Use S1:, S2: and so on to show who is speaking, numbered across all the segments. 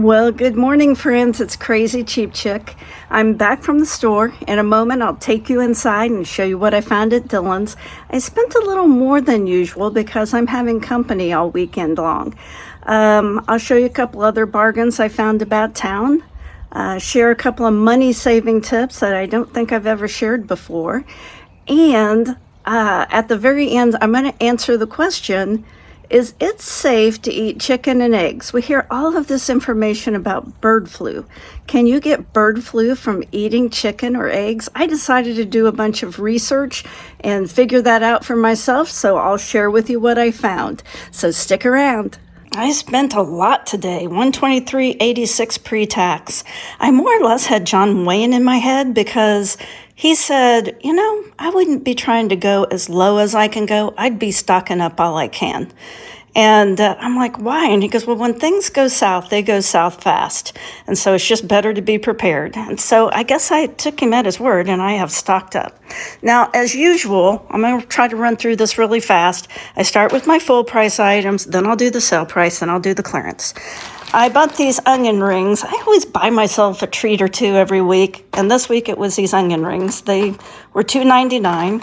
S1: Well, good morning, friends. It's Crazy Cheap Chick. I'm back from the store. In a moment, I'll take you inside and show you what I found at Dillon's. I spent a little more than usual because I'm having company all weekend long. I'll show you a couple other bargains I found about town, share a couple of money-saving tips that I don't think I've ever shared before, and at the very end, I'm going to answer the question, is it safe to eat chicken and eggs? We hear all of this information about bird flu. Can you get bird flu from eating chicken or eggs? I decided to do a bunch of research and figure that out for myself, so I'll share with you what I found. So stick around. I spent a lot today, $123.86 pre-tax. I more or less had John Wayne in my head because he said, I wouldn't be trying to go as low as I can go. I'd be stocking up all I can. And I'm like, why? And he goes, well, when things go south, they go south fast. And so it's just better to be prepared. And so I guess I took him at his word, and I have stocked up. Now, as usual, I'm going to try to run through this really fast. I start with my full price items, then I'll do the sale price, then I'll do the clearance. I bought these onion rings. I always buy myself a treat or two every week. And this week it was these onion rings. They were $2.99.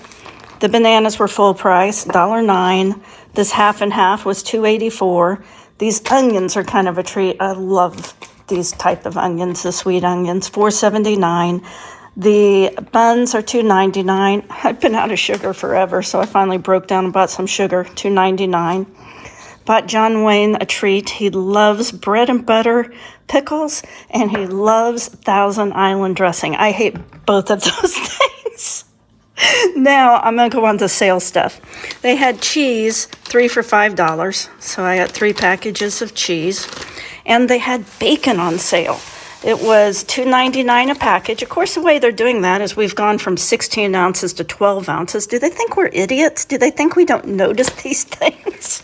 S1: The bananas were full price, $1.09. This half and half was $2.84. These onions are kind of a treat. I love these type of onions, the sweet onions, $4.79. The buns are $2.99. I've been out of sugar forever, so I finally broke down and bought some sugar, $2.99. Bought John Wayne a treat. He loves bread and butter pickles, and he loves Thousand Island dressing. I hate both of those things. Now, I'm going to go on to sale stuff. They had cheese, 3 for $5, so I got 3 packages of cheese. And they had bacon on sale. It was $2.99 a package. Of course, the way they're doing that is we've gone from 16 ounces to 12 ounces. Do they think we're idiots? Do they think we don't notice these things?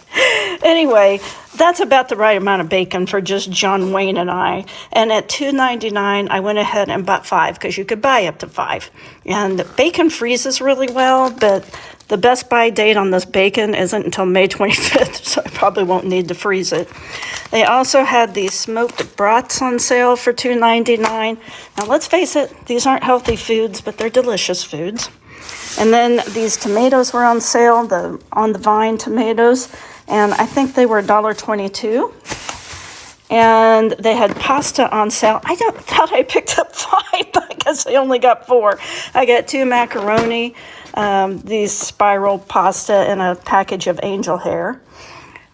S1: Anyway, that's about the right amount of bacon for just John Wayne and I. And at $2.99, I went ahead and bought 5 because you could buy up to 5. And bacon freezes really well, but the best buy date on this bacon isn't until May 25th, so I probably won't need to freeze it. They also had these smoked brats on sale for $2.99. Now, let's face it, these aren't healthy foods, but they're delicious foods. And then these tomatoes were on sale, the on the vine tomatoes, and I think they were $1.22. And they had pasta on sale. I thought I picked up 5, but I guess I only got 4. I got 2 macaroni, these spiral pasta, and a package of angel hair.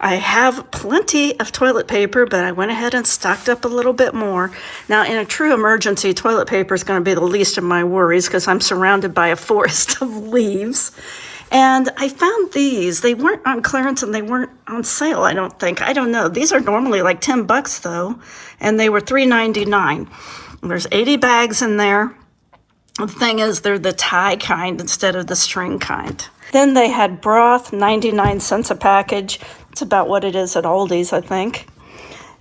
S1: I have plenty of toilet paper, but I went ahead and stocked up a little bit more. Now, in a true emergency, toilet paper is going to be the least of my worries because I'm surrounded by a forest of leaves. And I found these. They weren't on clearance and they weren't on sale, I don't think. I don't know. These are normally like $10 though, and they were $3.99. There's 80 bags in there. The thing is, they're the tie kind instead of the string kind. Then they had broth, 99 cents a package. It's about what it is at Aldi's, I think.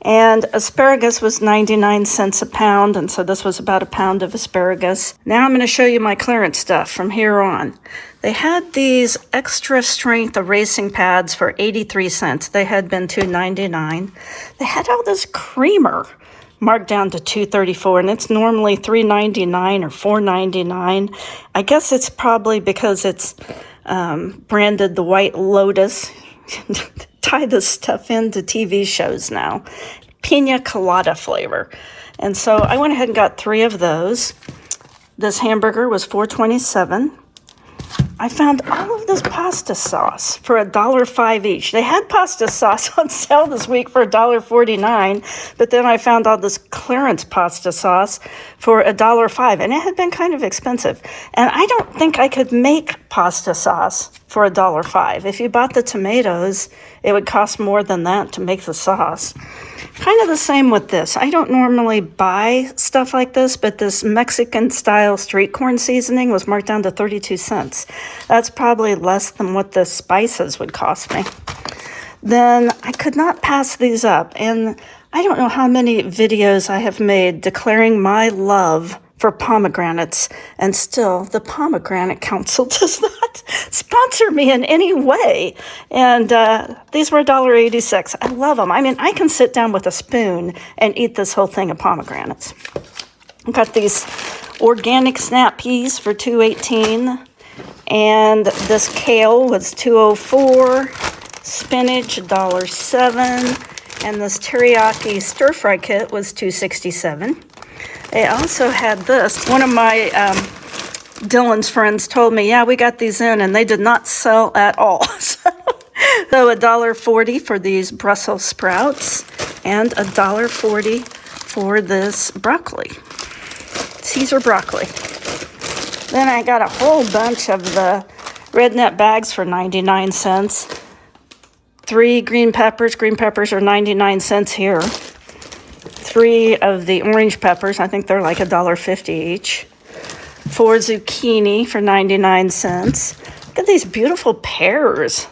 S1: And asparagus was 99 cents a pound, and so this was about a pound of asparagus. Now I'm going to show you my clearance stuff from here on. They had these extra strength erasing pads for 83 cents. They had been $2.99. They had all this creamer marked down to $2.34, and it's normally $3.99 or $4.99. I guess it's probably because it's branded the White Lotus. Tie this stuff into TV shows now. Pina colada flavor. And so I went ahead and got 3 of those. This hamburger was $4.27. I found all of this pasta sauce for $1.05 each. They had pasta sauce on sale this week for $1.49, but then I found all this clearance pasta sauce for $1.05, and it had been kind of expensive. And I don't think I could make pasta sauce for $1.05. If you bought the tomatoes, it would cost more than that to make the sauce. Kind of the same with this. I don't normally buy stuff like this, but this Mexican-style street corn seasoning was marked down to 32 cents. That's probably less than what the spices would cost me. Then I could not pass these up, and I don't know how many videos I have made declaring my love for pomegranates, and still the Pomegranate Council does not sponsor me in any way. And these were $1.86. I love them. I mean, I can sit down with a spoon and eat this whole thing of pomegranates. I got these organic snap peas for $2.18, and this kale was $2.04, spinach $1.07, and this teriyaki stir fry kit was $2.67. I also had this. One of my Dylan's friends told me, yeah, we got these in, and they did not sell at all. So $1.40 for these Brussels sprouts, and $1.40 for this broccoli, Caesar broccoli. Then I got a whole bunch of the red net bags for 99 cents. 3 green peppers. Green peppers are 99 cents here. 3 of the orange peppers. I think they're like $1.50 each. 4 zucchini for 99 cents. Look at these beautiful pears.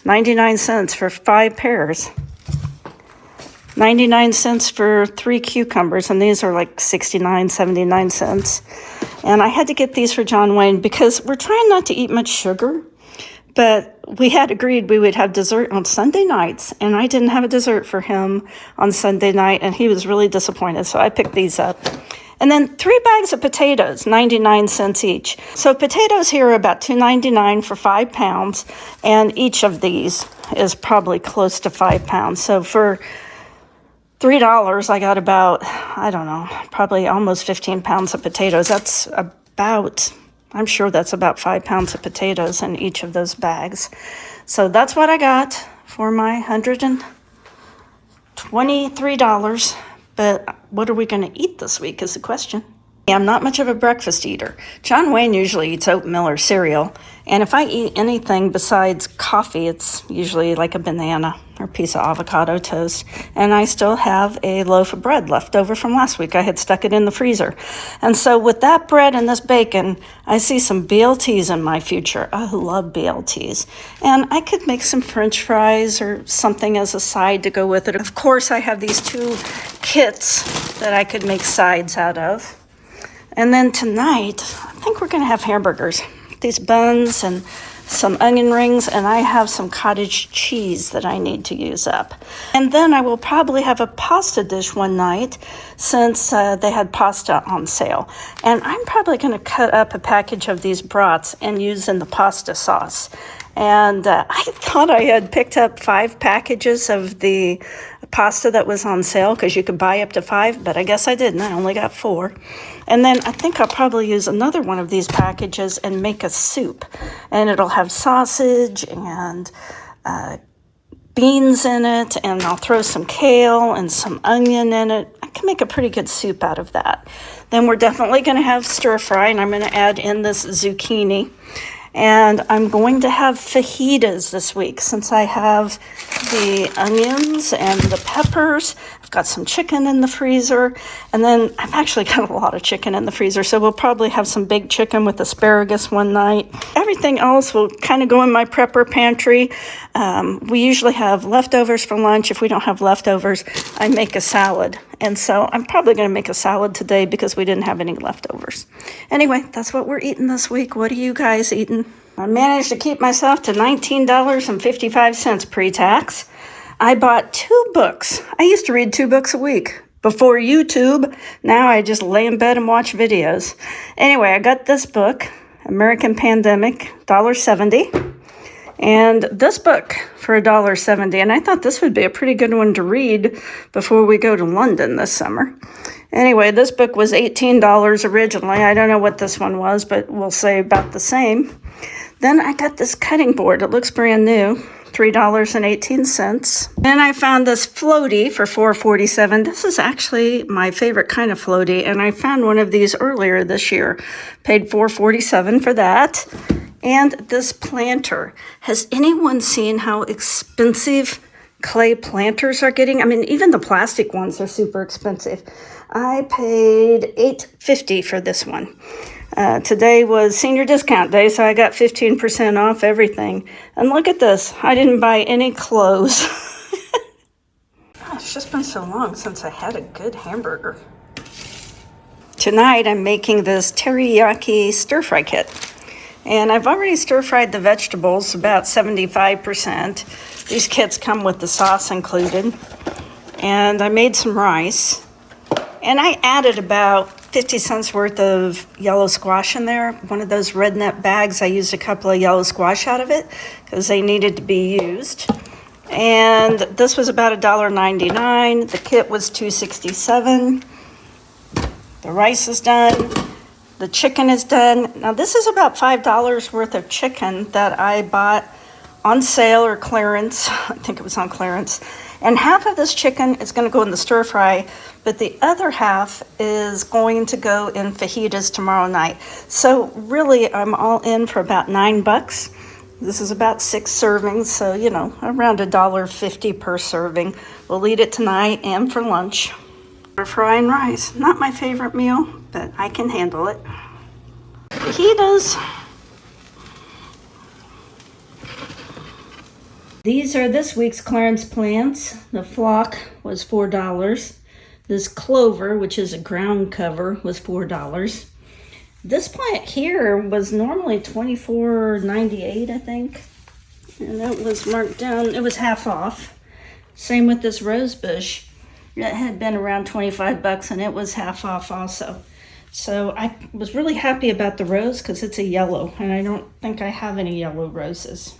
S1: 99 cents for 5 pears. 99 cents for 3 cucumbers, and these are like 69, 79 cents. And I had to get these for John Wayne because we're trying not to eat much sugar, but we had agreed we would have dessert on Sunday nights, and I didn't have a dessert for him on Sunday night, and he was really disappointed, so I picked these up. And then 3 bags of potatoes, 99 cents each. So potatoes here are about $2.99 for 5 pounds, and each of these is probably close to 5 pounds. So for $3, I got about, I don't know, probably almost 15 pounds of potatoes. That's about, I'm sure that's about 5 pounds of potatoes in each of those bags. So that's what I got for my $123. But what are we going to eat this week is the question. I'm not much of a breakfast eater. John Wayne usually eats oatmeal or cereal. And if I eat anything besides coffee, it's usually like a banana or a piece of avocado toast. And I still have a loaf of bread left over from last week. I had stuck it in the freezer. And so with that bread and this bacon, I see some BLTs in my future. I love BLTs. And I could make some French fries or something as a side to go with it. Of course, I have these 2 kits that I could make sides out of. And then tonight, I think we're going to have hamburgers. These buns and some onion rings, and I have some cottage cheese that I need to use up. And then I will probably have a pasta dish one night since they had pasta on sale. And I'm probably going to cut up a package of these brats and use in the pasta sauce. And I thought I had picked up 5 packages of the pasta that was on sale because you could buy up to 5, but I guess I didn't. I only got 4. And then I think I'll probably use another one of these packages and make a soup. And it'll have sausage and beans in it, and I'll throw some kale and some onion in it. I can make a pretty good soup out of that. Then we're definitely going to have stir fry, and I'm going to add in this zucchini. And I'm going to have fajitas this week since I have the onions and the peppers. I've got some chicken in the freezer. And then I've actually got a lot of chicken in the freezer, so we'll probably have some baked chicken with asparagus one night. Everything else will kind of go in my prepper pantry. We usually have leftovers for lunch. If we don't have leftovers, I make a salad. And so I'm probably going to make a salad today because we didn't have any leftovers. Anyway, that's what we're eating this week. What are you guys eating? I managed to keep myself to $19.55 pre-tax. I bought 2 books. I used to read 2 books a week before YouTube. Now I just lay in bed and watch videos. Anyway, I got this book, American Pandemic, $1.70. And this book for $1.70. And I thought this would be a pretty good one to read before we go to London this summer. Anyway, this book was $18 originally. I don't know what this one was, but we'll say about the same. Then I got this cutting board. It looks brand new, $3.18. Then I found this floaty for $4.47. This is actually my favorite kind of floaty, and I found one of these earlier this year. Paid $4.47 for that. And this planter. Has anyone seen how expensive clay planters are getting? I mean, even the plastic ones are super expensive. I paid $8.50 for this one. Today was senior discount day, so I got 15% off everything. And look at this. I didn't buy any clothes. It's just been so long since I had a good hamburger. Tonight I'm making this teriyaki stir-fry kit. And I've already stir-fried the vegetables about 75%. These kits come with the sauce included. And I made some rice. And I added about 50 cents worth of yellow squash in there. One of those red net bags, I used a couple of yellow squash out of it because they needed to be used. And this was about $1.99. The kit was $2.67. The rice is done. The chicken is done. Now this is about $5 worth of chicken that I bought on sale or clearance. I think it was on clearance. And half of this chicken is going to go in the stir fry, but the other half is going to go in fajitas tomorrow night. So really I'm all in for about $9. This is about 6 servings, so around $1.50 per serving. We'll eat it tonight and for lunch. Frying rice, not my favorite meal, but I can handle it. Fajitas. These are this week's clearance plants. The flock was $4. This clover, which is a ground cover, was $4. This plant here was normally $24.98, I think. And it was marked down, it was half off. Same with this rose bush. It had been around $25 and it was half off also. So I was really happy about the rose because it's a yellow and I don't think I have any yellow roses.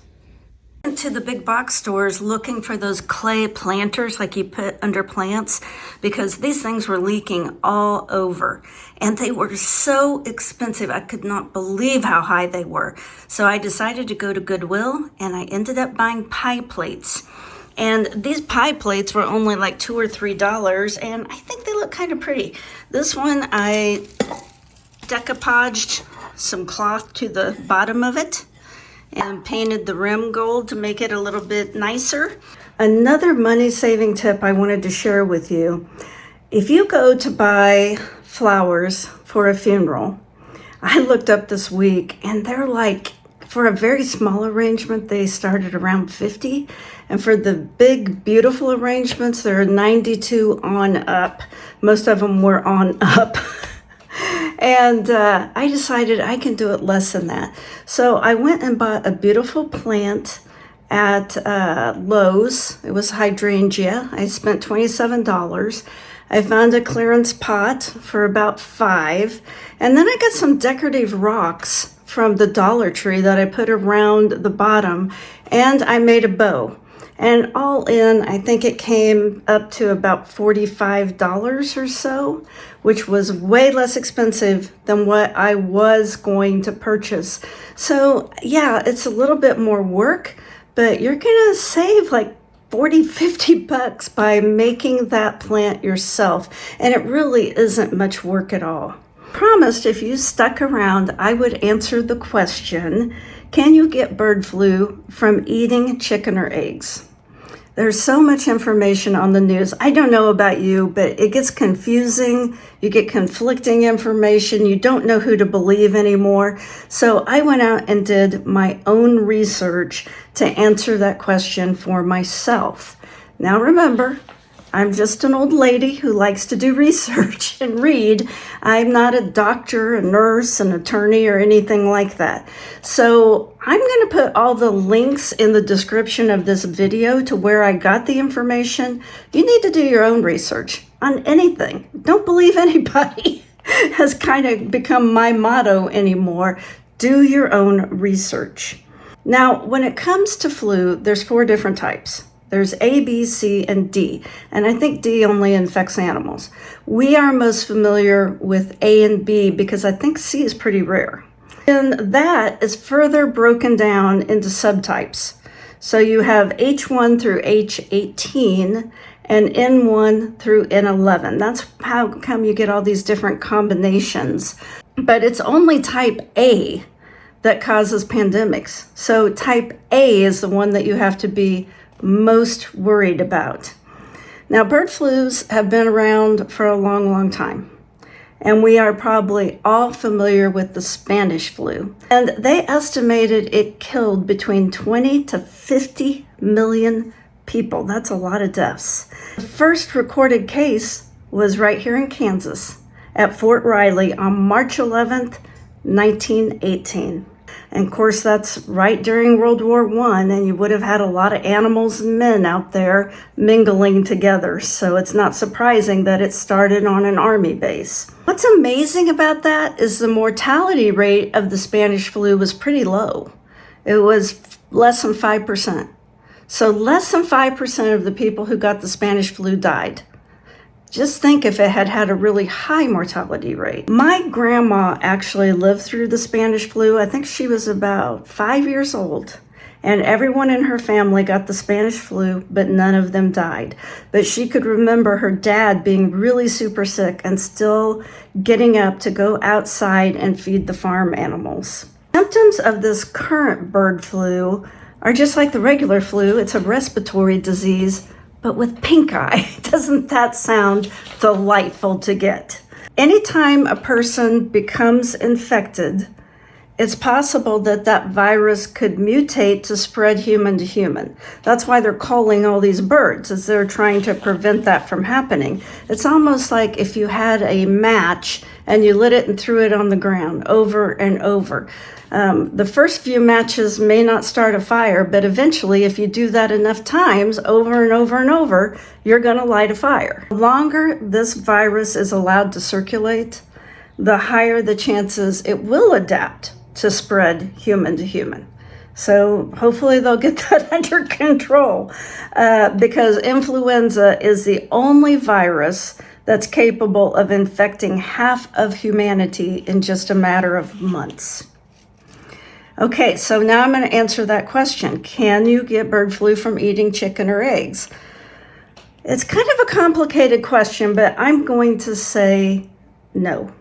S1: I went to the big box stores looking for those clay planters like you put under plants because these things were leaking all over and they were so expensive. I could not believe how high they were. So I decided to go to Goodwill and I ended up buying pie plates. And these pie plates were only like $2 or $3, and I think they look kind of pretty. This one, I decoupaged some cloth to the bottom of it and painted the rim gold to make it a little bit nicer. Another money-saving tip I wanted to share with you. If you go to buy flowers for a funeral, I looked up this week, and they're like, for a very small arrangement, they started around $50. And for the big, beautiful arrangements, they're $92 on up. Most of them were on up. And I decided I can do it less than that. So I went and bought a beautiful plant at Lowe's. It was hydrangea. I spent $27. I found a clearance pot for about $5. And then I got some decorative rocks from the Dollar Tree that I put around the bottom, and I made a bow. And all in, I think it came up to about $45 or so, which was way less expensive than what I was going to purchase. So yeah, it's a little bit more work, but you're gonna save like $40-50 by making that plant yourself. And it really isn't much work at all. Promised if you stuck around, I would answer the question, can you get bird flu from eating chicken or eggs? There's so much information on the news. I don't know about you, but it gets confusing. You get conflicting information. You don't know who to believe anymore. So I went out and did my own research to answer that question for myself. Now remember, I'm just an old lady who likes to do research and read. I'm not a doctor, a nurse, an attorney, or anything like that. So I'm going to put all the links in the description of this video to where I got the information. You need to do your own research on anything. Don't believe anybody has kind of become my motto anymore. Do your own research. Now, when it comes to flu, there's 4 different types. There's A, B, C, and D, and I think D only infects animals. We are most familiar with A and B because I think C is pretty rare. And that is further broken down into subtypes. So you have H1 through H18 and N1 through N11. That's how come you get all these different combinations. But it's only type A that causes pandemics. So type A is the one that you have to be most worried about. Now, bird flus have been around for a long, long time. And we are probably all familiar with the Spanish flu. And they estimated it killed between 20 to 50 million people. That's a lot of deaths. The first recorded case was right here in Kansas. at Fort Riley on March 11th, 1918. And of course, that's right during World War I, and you would have had a lot of animals and men out there mingling together. So it's not surprising that it started on an army base. What's amazing about that is the mortality rate of the Spanish flu was pretty low. It was less than 5%. So less than 5% of the people who got the Spanish flu died. Just think if it had had a really high mortality rate. My grandma actually lived through the Spanish flu. I think she was about 5 years old. And everyone in her family got the Spanish flu, but none of them died. But she could remember her dad being really super sick and still getting up to go outside and feed the farm animals. Symptoms of this current bird flu are just like the regular flu. It's a respiratory disease, but with pink eye. Doesn't that sound delightful to get? Anytime a person becomes infected, it's possible that that virus could mutate to spread human to human. That's why they're calling all these birds, as they're trying to prevent that from happening. It's almost like if you had a match and you lit it and threw it on the ground over and over. The first few matches may not start a fire, but eventually, if you do that enough times, over and over and over, you're going to light a fire. The longer this virus is allowed to circulate, the higher the chances it will adapt to spread human to human. So hopefully they'll get that under control, because influenza is the only virus that's capable of infecting half of humanity in just a matter of months. Okay, so now I'm going to answer that question. Can you get bird flu from eating chicken or eggs? It's kind of a complicated question, but I'm going to say no.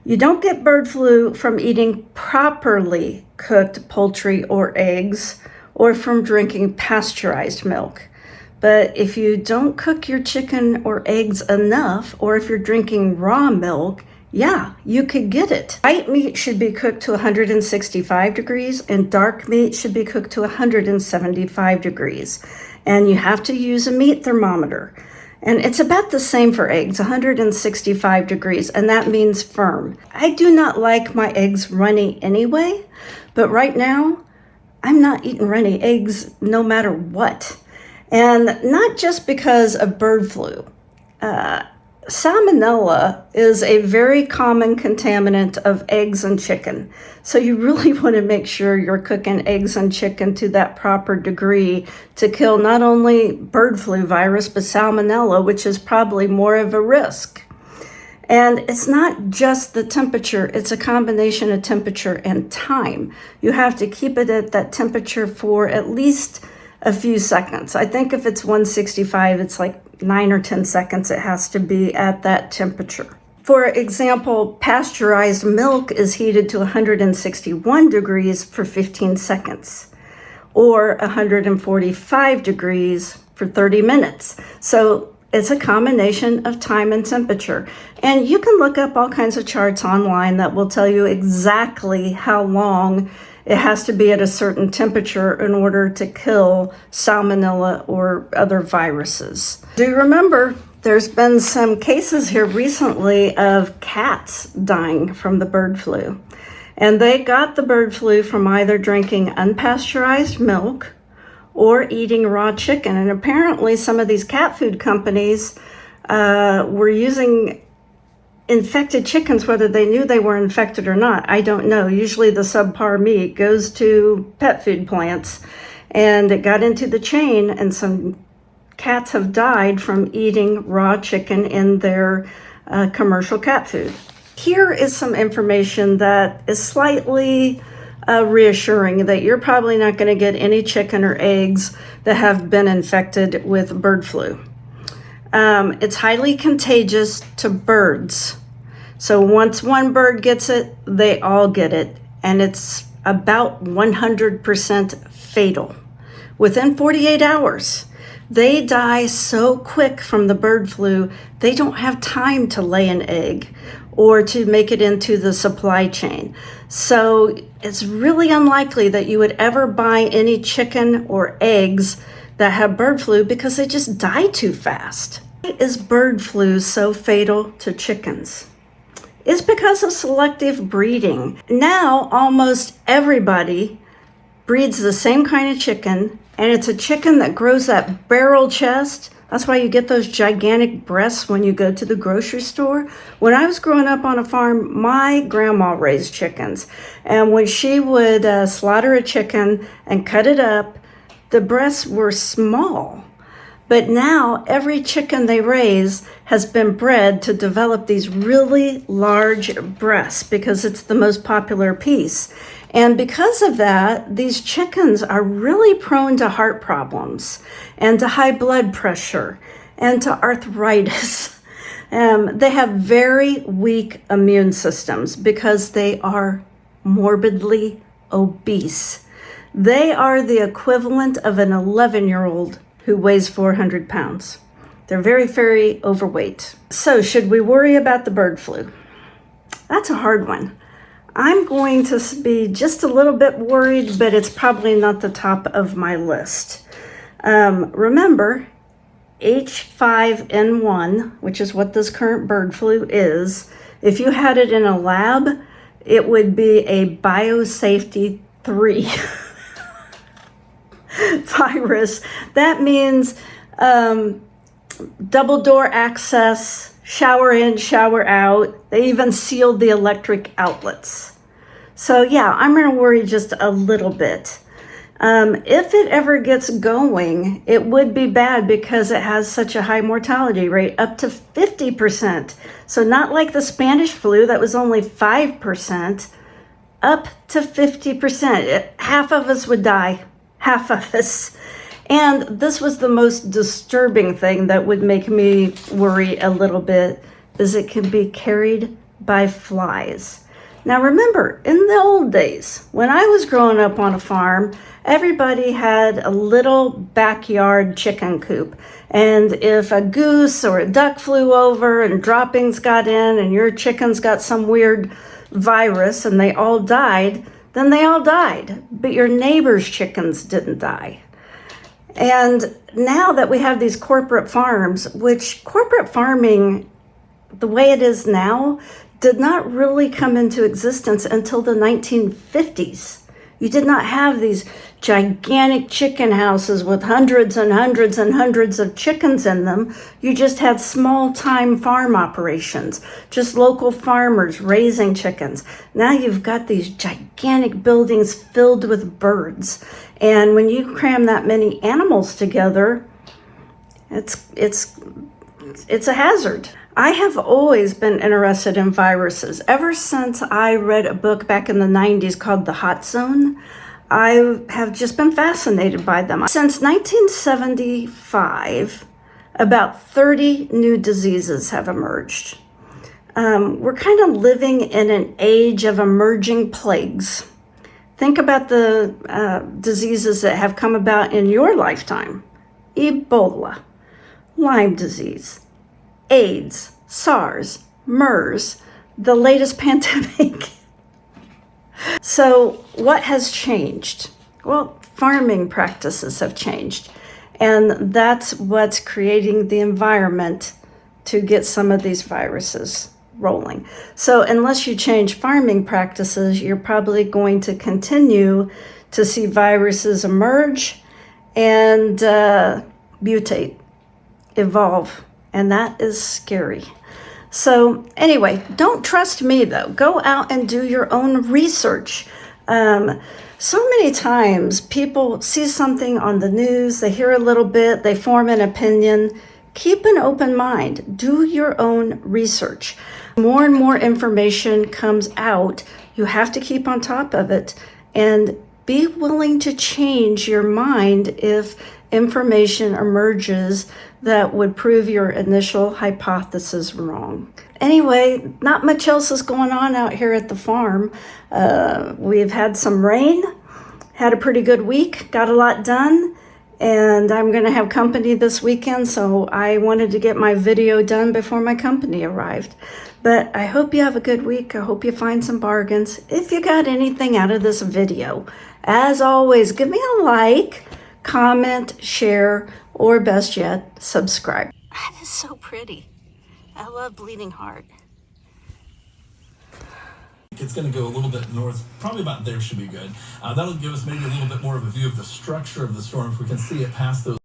S1: You don't get bird flu from eating properly cooked poultry or eggs, or from drinking pasteurized milk. But if you don't cook your chicken or eggs enough, or if you're drinking raw milk, yeah, you could get it. White meat should be cooked to 165 degrees, and dark meat should be cooked to 175 degrees. And you have to use a meat thermometer. And it's about the same for eggs, 165 degrees, and that means firm. I do not like my eggs runny anyway, but right now, I'm not eating runny eggs no matter what. And not just because of bird flu. Salmonella is a very common contaminant of eggs and chicken. So you really want to make sure you're cooking eggs and chicken to that proper degree to kill not only bird flu virus, but salmonella, which is probably more of a risk. And it's not just the temperature, it's a combination of temperature and time. You have to keep it at that temperature for at least a few seconds. I think if it's 165, it's like 9 or 10 seconds it has to be at that temperature. For example, pasteurized milk is heated to 161 degrees for 15 seconds, or 145 degrees for 30 minutes. So it's a combination of time and temperature. And you can look up all kinds of charts online that will tell you exactly how long it has to be at a certain temperature in order to kill salmonella or other viruses. Do remember, there's been some cases here recently of cats dying from the bird flu. And they got the bird flu from either drinking unpasteurized milk or eating raw chicken. And apparently some of these cat food companies were using infected chickens, whether they knew they were infected or not, I don't know. Usually the subpar meat goes to pet food plants, and it got into the chain, and some cats have died from eating raw chicken in their commercial cat food. Here is some information that is slightly reassuring that you're probably not going to get any chicken or eggs that have been infected with bird flu. It's highly contagious to birds. So once one bird gets it, they all get it. And it's about 100% fatal. Within 48 hours, they die so quick from the bird flu, they don't have time to lay an egg or to make it into the supply chain. So it's really unlikely that you would ever buy any chicken or eggs that have bird flu because they just die too fast. Why is bird flu so fatal to chickens? It's because of selective breeding. Now, almost everybody breeds the same kind of chicken, and it's a chicken that grows that barrel chest. That's why you get those gigantic breasts when you go to the grocery store. When I was growing up on a farm, my grandma raised chickens, and when she would slaughter a chicken and cut it up, the breasts were small. But now every chicken they raise has been bred to develop these really large breasts because it's the most popular piece. And because of that, these chickens are really prone to heart problems and to high blood pressure and to arthritis. They have very weak immune systems because they are morbidly obese. They are the equivalent of an 11-year-old who weighs 400 pounds. They're very, very overweight. So should we worry about the bird flu? That's a hard one. I'm going to be just a little bit worried, but it's probably not the top of my list. Remember, H5N1, which is what this current bird flu is, if you had it in a lab, it would be a biosafety 3 virus. That means double door access, shower in, shower out. They even sealed the electric outlets. So yeah, I'm going to worry just a little bit. If it ever gets going, it would be bad because it has such a high mortality rate, up to 50%. So not like the Spanish flu that was only 5%, up to 50%. Half of us would die. Half of us. And this was the most disturbing thing that would make me worry a little bit, is it can be carried by flies. Now remember, in the old days, when I was growing up on a farm, everybody had a little backyard chicken coop. And if a goose or a duck flew over and droppings got in and your chickens got some weird virus and they all died, then they all died, but your neighbor's chickens didn't die. And now that we have these corporate farms, which corporate farming, the way it is now, did not really come into existence until the 1950s. You did not have these gigantic chicken houses with hundreds and hundreds and hundreds of chickens in them. You just had small-time farm operations, just local farmers raising chickens. Now you've got these gigantic buildings filled with birds. And when you cram that many animals together, it's a hazard. I have always been interested in viruses. Ever since I read a book back in the 90s called The Hot Zone, I have just been fascinated by them. Since 1975, about 30 new diseases have emerged. We're kind of living in an age of emerging plagues. Think about the diseases that have come about in your lifetime. Ebola, Lyme disease, AIDS, SARS, MERS, the latest pandemic. So what has changed? Well, farming practices have changed. And that's what's creating the environment to get some of these viruses rolling. So unless you change farming practices, you're probably going to continue to see viruses emerge and mutate, evolve. And that is scary. So anyway, don't trust me though. Go out and do your own research. So many times people see something on the news, they hear a little bit, they form an opinion. Keep an open mind. Do your own research. More and more information comes out. You have to keep on top of it and be willing to change your mind if information emerges that would prove your initial hypothesis wrong. Anyway, not much else is going on out here at the farm. We've had some rain, had a pretty good week, got a lot done, and I'm going to have company this weekend, so I wanted to get my video done before my company arrived. But I hope you have a good week. I hope you find some bargains. If you got anything out of this video, as always, give me a like, comment, share, or best yet, subscribe. That is so pretty. I love Bleeding Heart.
S2: It's going to go a little bit north, probably about there should be good. That'll give us maybe a little bit more of a view of the structure of the storm if we can see it past those